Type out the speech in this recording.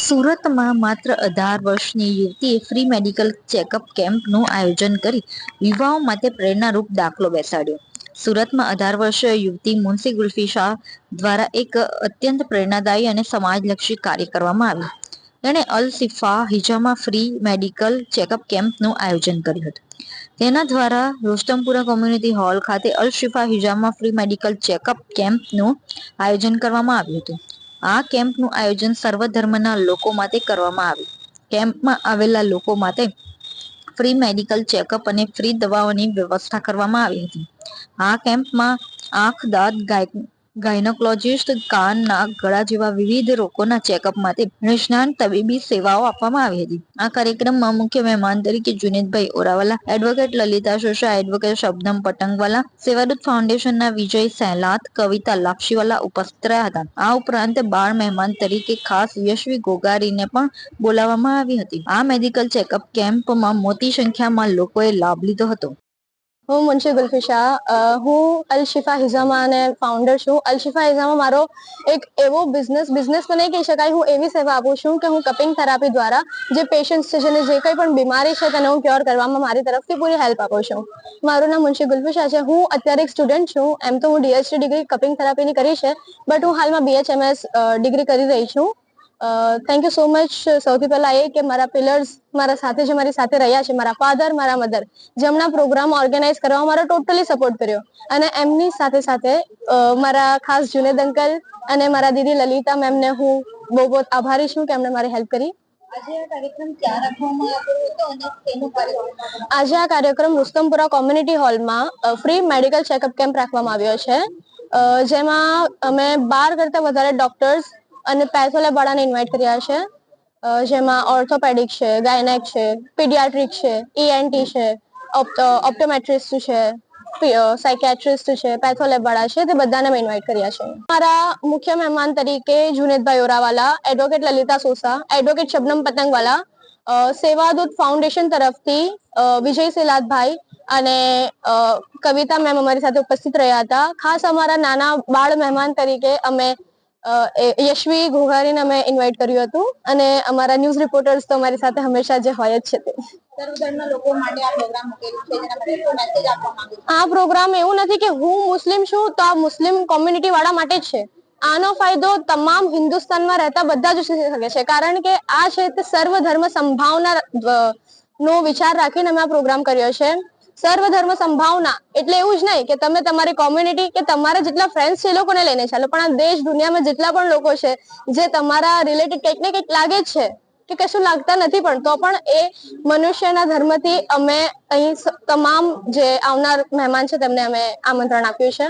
સુરતમાં માત્ર 18 વર્ષની યુવતીએ ફ્રી મેડિકલ ચેકઅપ કેમ્પનું આયોજન કરી યુવાઓ માટે પ્રેરણારૂપ દાખલો બેસાડ્યો. સુરતમાં 18 વર્ષીય યુવતી મુન્સી ગુલ્ફી શાહ દ્વારા એક અત્યંત પ્રેરણાદાયી અને સમાજલક્ષી કાર્ય કરવામાં આવ્યું. તેણે અલ શિફા હિજામા ફ્રી મેડિકલ ચેકઅપ કેમ્પનું આયોજન કર્યું હતું. તેના દ્વારા રોસ્ટમપુરા કોમ્યુનિટી હોલ ખાતે અલ શિફા હિજામા ફ્રી મેડિકલ ચેકઅપ કેમ્પનું આયોજન કરવામાં આવ્યું હતું. આ કેમ્પનું આયોજન સર્વ ધર્મના લોકો માટે કરવામાં આવ્યું. કેમ્પમાં આવેલા લોકો માટે ફ્રી મેડિકલ ચેકઅપ અને ફ્રી દવાઓની વ્યવસ્થા કરવામાં આવી હતી. આ કેમ્પમાં આંખ, દાંત, ગાયનેકોલોજીસ્ટ, કાન, નાક, ગળા જેવા વિવિધ રોગોના ચેકઅપ માટે નિષ્ણાત તબીબી સેવાઓ આપવામાં આવી હતી. આ કાર્યક્રમમાં મુખ્ય મહેમાન તરીકે જુનેદભાઈ ઓરાવાલા, એડવોકેટ લલિતા સોશા, એડવોકેટ શબનમ પટંગવાલા, સેવાદૂત ફાઉન્ડેશનના વિજય સહેલાત, કવિતા લાપશીવાલા ઉપસ્થિત રહ્યા હતા. આ ઉપરાંત બાળ મહેમાન તરીકે ખાસ યશવી ગોગારીને પણ બોલાવવામાં આવી હતી. આ મેડિકલ ચેકઅપ કેમ્પમાં મોટી સંખ્યામાં લોકોએ લાભ લીધો હતો. હું મુન્સી ગુલ્ફી શાહ, હું અલ શિફા હિજામા અને ફાઉન્ડર છું. અલ શિફા હિજામા મારો એક એવો બિઝનેસ તો નહીં કહી શકાય, હું એવી સેવા આપું છું કે હું કપિંગ થેરાપી દ્વારા જે પેશન્ટ છે, જેને જે કંઈ પણ બીમારી છે તેને હું ક્યોર કરવામાં મારી તરફથી પૂરી હેલ્પ આપું છું. મારું નામ મુન્સી ગુલ્ફી શાહ છે. હું અત્યારે એક સ્ટુડન્ટ છું. એમ તો હું DHD ડિગ્રી કપિંગ થેરાપીની કરી છે, બટ હું હાલમાં BHMS ડિગ્રી કરી રહી છું. Thank you so much. સૌથી પહેલા એ કે મારા પિલર્સ મારા સાથે જે મારી સાથે રહ્યા છે, મારા ફાધર, મારા મધર, જેમના પ્રોગ્રામ ઓર્ગેનાઇઝ કરવામાં મારો ટોટલી સપોર્ટ કર્યો, અને એમની સાથે સાથે મારા ખાસ જુનેદ અંકલ અને મારા દીદી લલિતા મેમને હું બહુ બહુ આભારી છું કે એમણે મારી હેલ્પ કરી. આજે આ કાર્યક્રમ રુસ્તમપુરા કોમ્યુનિટી હોલમાં ફ્રી મેડિકલ ચેકઅપ કેમ્પ રાખવામાં આવ્યો છે, જેમાં અમે 12 કરતા વધારે ડોક્ટર્સ અને પેથોલેબ વાળાને ઇન્વાઇટ કર્યા છે, જેમાં ઓર્થોપેડિક છે, ગાયનેક છે, પીડિયાટ્રિક છે, ENT છે, ઓપ્ટોમેટ્રિસ્ટ છે, સાયકેટ્રિસ્ટ છે, પેથોલેબ વાળા છે, તે બધાને મેં ઇન્વાઇટ કર્યા છે. મારા મુખ્ય મહેમાન તરીકે Junedbhai ઓરાવાલા, advocate Lalita Sosa, advocate Shabnam પતંગવાલા, સેવાદૂત foundation તરફથી વિજય સેલાતભાઈ અને કવિતા મેમ અમારી સાથે ઉપસ્થિત રહ્યા હતા. ખાસ અમારા નાના બાળ મહેમાન તરીકે અમે યશવી ઘોઘારીને અમે ઇન્વાઇટ કર્યું હતું, અને અમારા ન્યૂઝ રિપોર્ટર્સ તો અમારી સાથે હંમેશા જે હોય જ છે તે. આ પ્રોગ્રામ એવું નથી કે હું મુસ્લિમ છું તો આ મુસ્લિમ કોમ્યુનિટી વાળા માટે જ છે. આનો ફાયદો તમામ હિન્દુસ્તાનમાં રહેતા બધા જ ઉઠી શકે છે, કારણ કે આ છે તે સર્વ ધર્મ સંભાવના નો વિચાર રાખીને અમે આ પ્રોગ્રામ કર્યો છે. સર્વ ધર્મ સંભાવના એટલે એવું જ નહીં કે તમે તમારી કોમ્યુનિટી કે તમારા જેટલા ફ્રેન્ડ્સ છે એ લોકોને લઈને ચાલો, પણ આ દેશ દુનિયામાં જેટલા પણ લોકો છે જે તમારા રિલેટેડ કંઈક ને કંઈક લાગે જ છે કે કશું લાગતા નથી, પણ તો પણ એ મનુષ્યના ધર્મથી અમે અહીં તમામ જે આવનાર મહેમાન છે તેમને અમે આમંત્રણ આપ્યું છે.